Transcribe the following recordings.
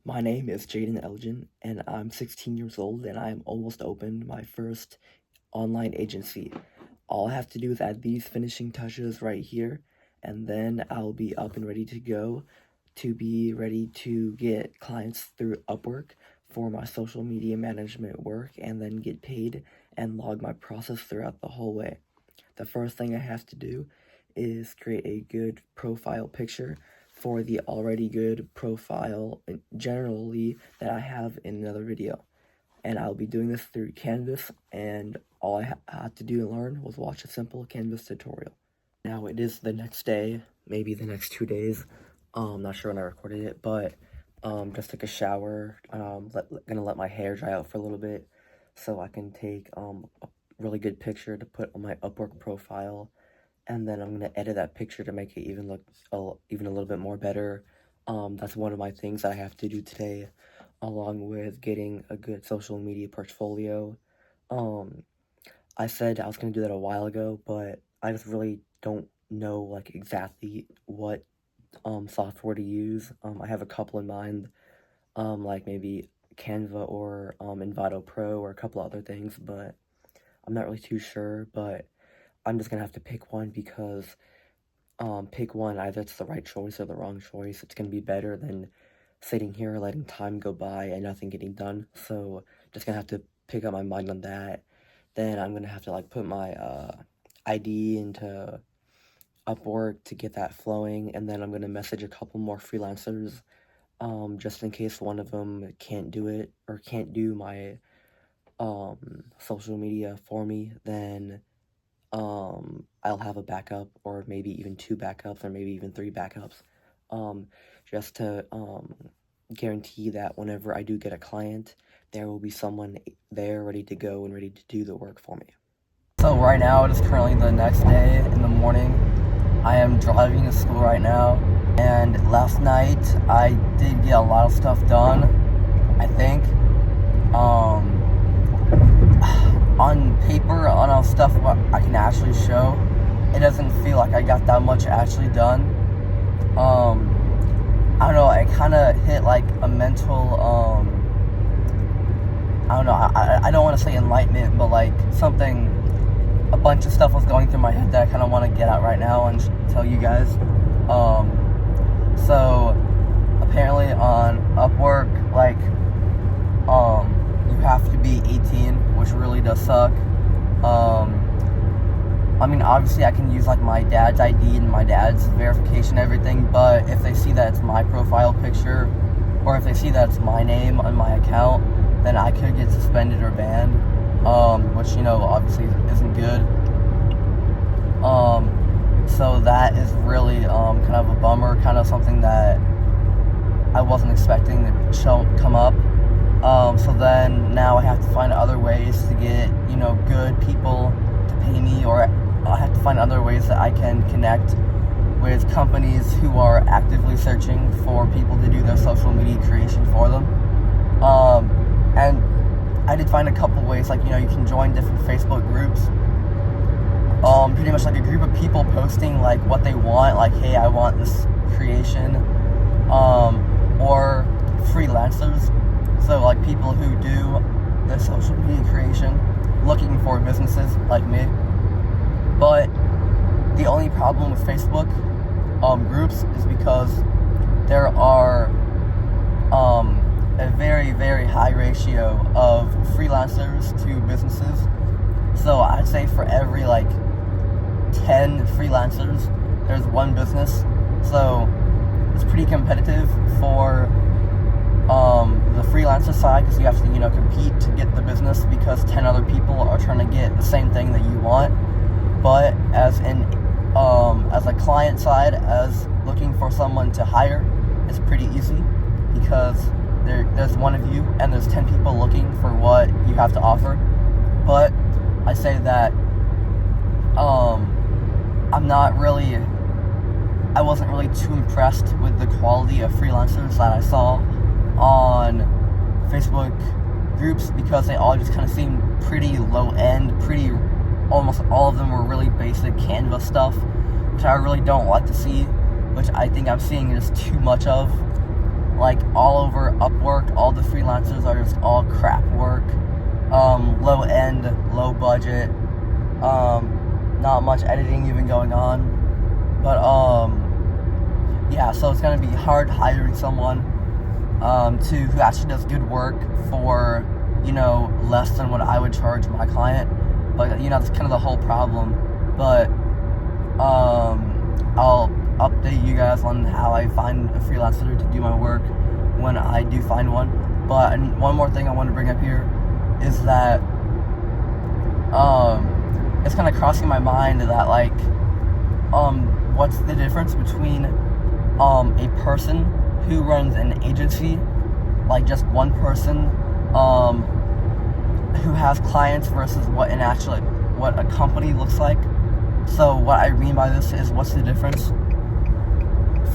My name is Jaden Elgin, and I'm 16 years old, and I am almost opened my first online agency. All I have to do is add these finishing touches right here, and then I'll be up and ready to go to be ready to get clients through Upwork for my social media management work and then get paid and log my process throughout the whole way. The first thing I have to do is create a good profile picture for the already good profile generally that I have in another video. And I'll be doing this through Canvas, and all I had to do and learn was watch a simple Canvas tutorial. Now it is the next day, maybe the next 2 days. I'm not sure when I recorded it, but just took a shower. Gonna let my hair dry out for a little bit so I can take a really good picture to put on my Upwork profile. And then I'm going to edit that picture to make it even look even a little bit more better. That's one of my things I have to do today, along with getting a good social media portfolio. I said I was going to do that a while ago, but I just really don't know like exactly what software to use. I have a couple in mind, like maybe Canva or Envato Pro or a couple other things, but I'm not really too sure. But I'm just gonna have to pick one because pick one, either it's the right choice or the wrong choice. It's gonna be better than sitting here letting time go by and nothing getting done. So just gonna have to pick up my mind on that. Then I'm gonna have to like put my ID into Upwork to get that flowing, and then I'm gonna message a couple more freelancers just in case one of them can't do it or can't do my social media for me. Then I'll have a backup, or maybe even 2 backups, or maybe even 3 backups, just to guarantee that whenever I do get a client, there will be someone there ready to go and ready to do the work for me. So right now, it is currently the next day in the morning. I am driving to school right now, and last night I did get a lot of stuff done, I think. On paper, on stuff what I can actually show, it doesn't feel like I got that much actually done. I don't know, I kind of hit like a mental, I don't know, I don't want to say enlightenment, but like something, a bunch of stuff was going through my head that I kind of want to get out right now and tell you guys. So apparently on Upwork, like, you have to be 18, which really does suck. I mean, obviously I can use like my dad's ID and my dad's verification and everything, but if they see that it's my profile picture, or if they see that it's my name on my account, then I could get suspended or banned, which, you know, obviously isn't good. So that is really kind of a bummer, kind of something that I wasn't expecting to come up. So then now I have to find other ways to get, you know, good people to pay me, or I have to find other ways that I can connect with companies who are actively searching for people to do their social media creation for them. And I did find a couple ways, like, you know, you can join different Facebook groups, pretty much like a group of people posting like what they want, like, hey, I want this creation, or freelancers. So like people who do the social media creation looking for businesses like me. But the only problem with Facebook groups is because there are a very, very high ratio of freelancers to businesses. So I'd say for every like 10 freelancers, there's 1 business. So it's pretty competitive for the freelancer side, because you have to, you know, compete to get the business because 10 other people are trying to get the same thing that you want. But as a client side, as looking for someone to hire, it's pretty easy because there's 1 of you and there's 10 people looking for what you have to offer. But I say that I wasn't really too impressed with the quality of freelancers that I saw on Facebook groups, because they all just kind of seemed pretty low end, almost all of them were really basic Canva stuff, which I really don't like to see, which I think I'm seeing just too much of. like all over Upwork, all the freelancers are just all crap work, low end, low budget, not much editing even going on, but yeah, so it's gonna be hard hiring someone who actually does good work for, you know, less than what I would charge my client. But, you know, that's kind of the whole problem. But I'll update you guys on how I find a freelancer to do my work when I do find one. But one more thing I want to bring up here is that it's kind of crossing my mind that, like, what's the difference between a person who runs an agency, like just one person, who has clients versus what a company looks like. So what I mean by this is, what's the difference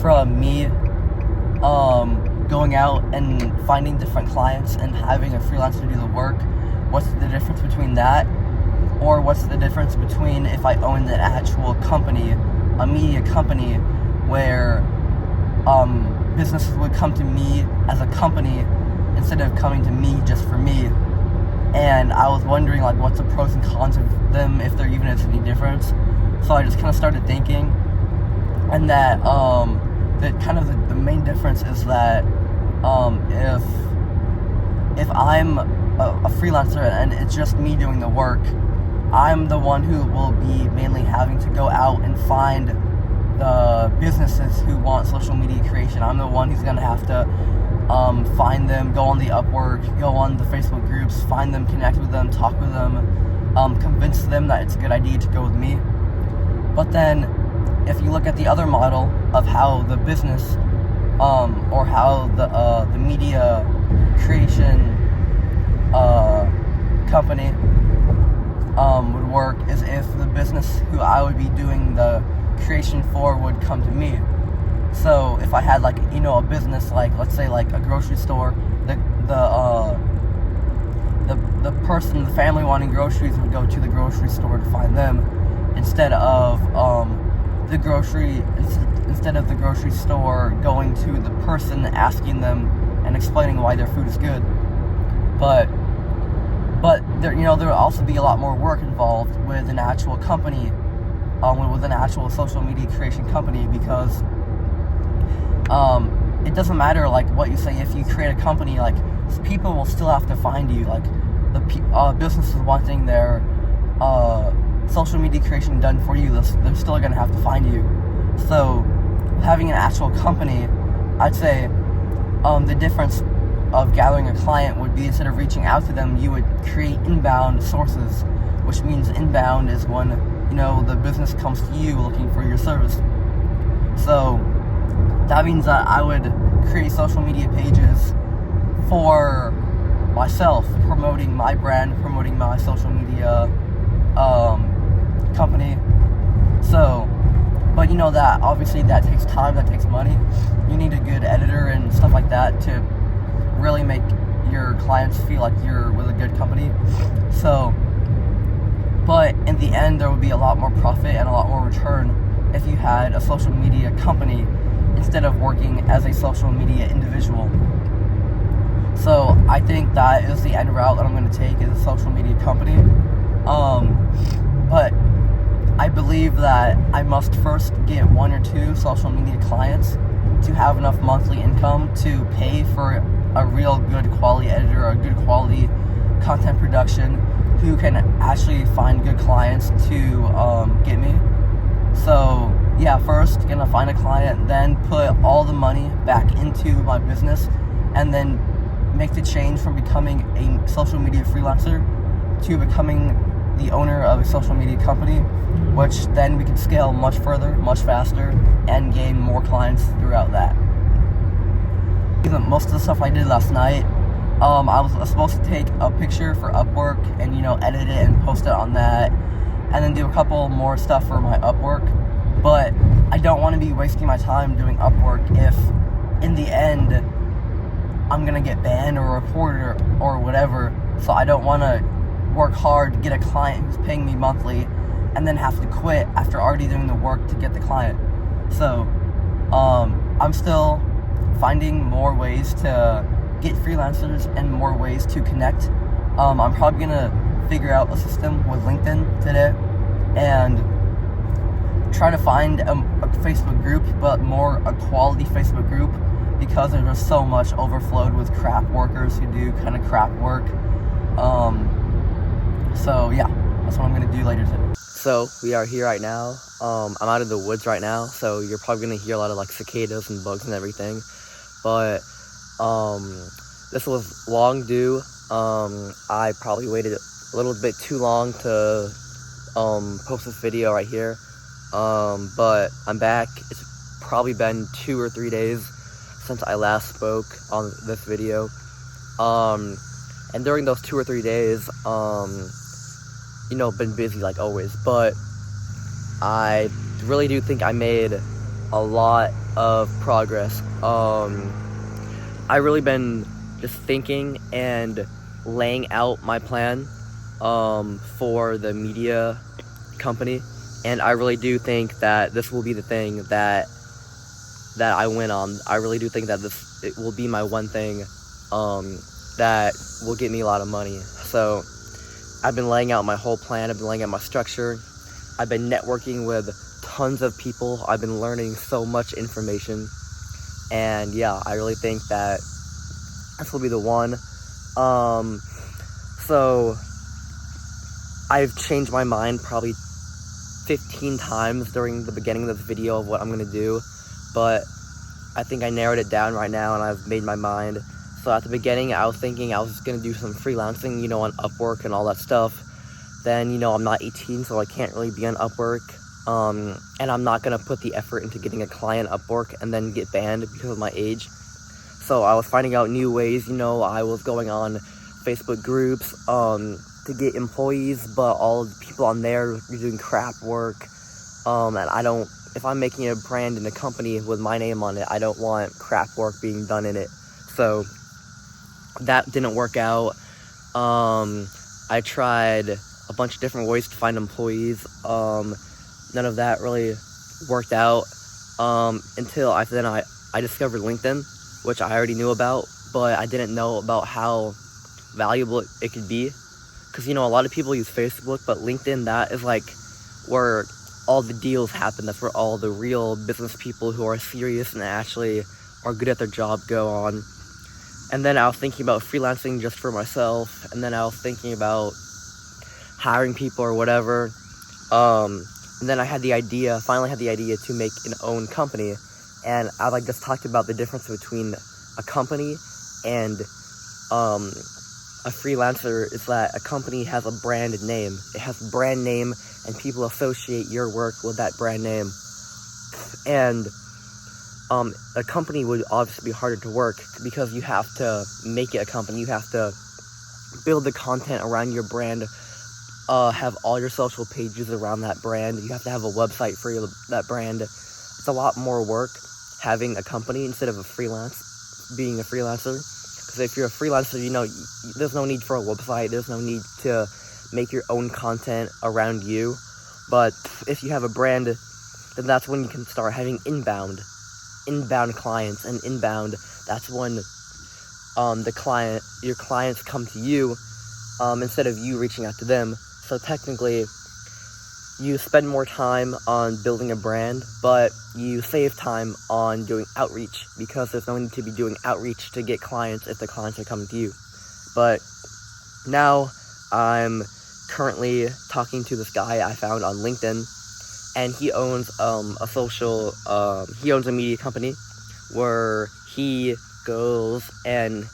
from me going out and finding different clients and having a freelancer do the work? What's the difference between that, or what's the difference between if I owned an actual company, a media company, where businesses would come to me as a company instead of coming to me just for me? And I was wondering, like, what's the pros and cons of them, if there even is any difference. So I just kind of started thinking, and that the main difference is that if I'm a freelancer and it's just me doing the work, I'm the one who will be mainly having to go out and find the businesses who want social media creation. I'm the one who's going to have to find them, go on the Upwork, go on the Facebook groups, find them, connect with them, talk with them, convince them that it's a good idea to go with me. But then, if you look at the other model of how the business, or how the media creation company would work, is if the business who I would be doing the creation for would come to me. So if I had, like, you know, a business, like, let's say, like a grocery store, the family wanting groceries would go to the grocery store to find them, instead of the grocery store going to the person, asking them and explaining why their food is good. But there, you know, there will also be a lot more work involved with an actual company, with an actual social media creation company, because it doesn't matter, like, what you say. If you create a company, like, people will still have to find you. Like, the businesses wanting their social media creation done for you, they're still going to have to find you. So having an actual company, I'd say the difference of gathering a client would be, instead of reaching out to them, you would create inbound sources, which means inbound is when, you know, the business comes to you looking for your service. So that means that I would create social media pages for myself, promoting my brand, promoting my social media company. So, but you know that obviously that takes time, that takes money. You need a good editor and stuff like that to really make your clients feel like you're with a good company. So, but in the end, there would be a lot more profit and a lot more return if you had a social media company instead of working as a social media individual. So I think that is the end route that I'm going to take, is a social media company. But I believe that I must first get 1 or 2 social media clients to have enough monthly income to pay for a real good quality editor, a good quality content production, who can actually find good clients to get me. So yeah, first gonna find a client, then put all the money back into my business, and then make the change from becoming a social media freelancer to becoming the owner of a social media company, which then we can scale much further, much faster, and gain more clients throughout that. Most of the stuff I did last night, I was supposed to take a picture for Upwork and, you know, edit it and post it on that, and then do a couple more stuff for my Upwork. But I don't want to be wasting my time doing Upwork if in the end I'm gonna get banned or reported or whatever. So I don't want to work hard to get a client who's paying me monthly and then have to quit after already doing the work to get the client. So I'm still finding more ways to get freelancers and more ways to connect. I'm probably gonna figure out a system with LinkedIn today and try to find a Facebook group, but more a quality Facebook group, because there's just so much overflowed with crap workers who do kind of crap work. So yeah, that's what I'm gonna do later today. So we are here right now. I'm out of the woods right now, so you're probably gonna hear a lot of like cicadas and bugs and everything. But this was long due. I probably waited a little bit too long to post this video right here. But I'm back. It's probably been 2 or 3 days since I last spoke on this video. And during those 2 or 3 days, been busy like always, but I really do think I made a lot of progress. I really been just thinking and laying out my plan for the media company, and I really do think that this will be the thing that I win on. I really do think that it will be my one thing that will get me a lot of money. So I've been laying out my whole plan. I've been laying out my structure. I've been networking with tons of people. I've been learning so much information. And yeah, I really think that this will be the one. So I've changed my mind probably 15 times during the beginning of this video of what I'm gonna do, but I think I narrowed it down right now and I've made my mind. So at the beginning, I was thinking I was gonna do some freelancing, on Upwork and all that stuff. Then, I'm not 18, so I can't really be on Upwork. And I'm not gonna put the effort into getting a client Upwork and then get banned because of my age. So I was finding out new ways, I was going on Facebook groups to get employees, but all the people on there are doing crap work. And if I'm making a brand in a company with my name on it, I don't want crap work being done in it. So that didn't work out. I tried a bunch of different ways to find employees. None of that really worked out until I discovered LinkedIn, which I already knew about, but I didn't know about how valuable it could be. Because, a lot of people use Facebook, but LinkedIn, that is like where all the deals happen. That's where all the real business people who are serious and actually are good at their job go on. And then I was thinking about freelancing just for myself, and then I was thinking about hiring people or whatever. And then I finally had the idea to make an own company. And I just talked about the difference between a company and a freelancer is that a company has a brand name. It has a brand name, and people associate your work with that brand name. And a company would obviously be harder to work because you have to make it a company. You have to build the content around your brand, have all your social pages around that brand. You have to have a website for that brand. It's a lot more work having a company instead of being a freelancer. Because if you're a freelancer, there's no need for a website. There's no need to make your own content around you. But if you have a brand, then that's when you can start having inbound clients, and inbound, that's when your clients come to you instead of you reaching out to them. So technically, you spend more time on building a brand, but you save time on doing outreach, because there's no need to be doing outreach to get clients if the clients are coming to you. But now I'm currently talking to this guy I found on LinkedIn, and he owns he owns a media company where he goes and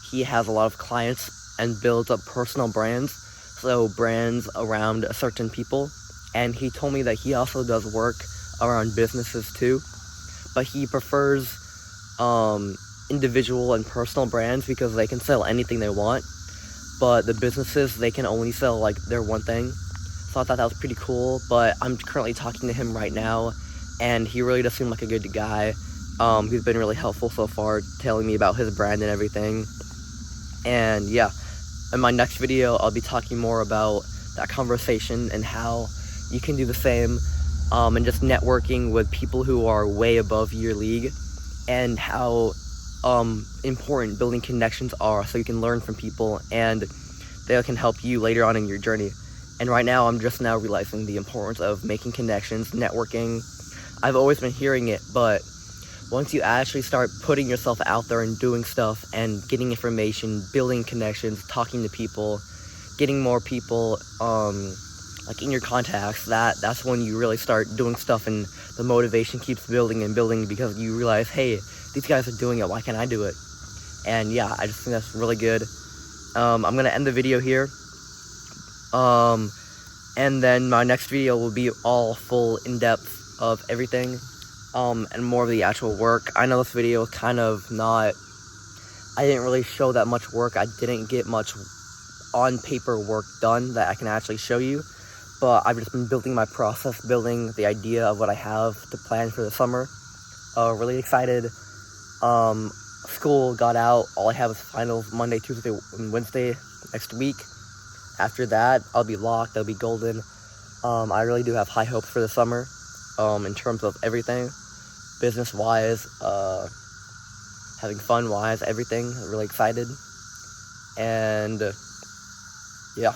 he has a lot of clients and builds up personal brands, so brands around certain people. And he told me that he also does work around businesses too, but he prefers individual and personal brands because they can sell anything they want, but the businesses, they can only sell their one thing. So I thought that was pretty cool. But I'm currently talking to him right now, and he really does seem like a good guy. He's been really helpful so far, telling me about his brand and everything. And yeah, in my next video, I'll be talking more about that conversation and how you can do the same, and just networking with people who are way above your league, and how important building connections are, so you can learn from people and they can help you later on in your journey. And right now, I'm just now realizing the importance of making connections, networking. I've always been hearing it, but once you actually start putting yourself out there and doing stuff and getting information, building connections, talking to people, getting more people like in your contacts, that's when you really start doing stuff, and the motivation keeps building and building because you realize, hey, these guys are doing it, why can't I do it? And yeah, I just think that's really good. I'm gonna end the video here. And then my next video will be all full in-depth of everything, and more of the actual work. I know this video is kind of not, I didn't really show that much work. I didn't get much on paper work done that I can actually show you, but I've just been building my process, building the idea of what I have to plan for the summer. Really excited. School got out. All I have is finals Monday, Tuesday, and Wednesday next week. After that, I'll be locked. I'll be golden. I really do have high hopes for the summer, in terms of everything, business-wise, having fun-wise, everything. Really excited. And yeah.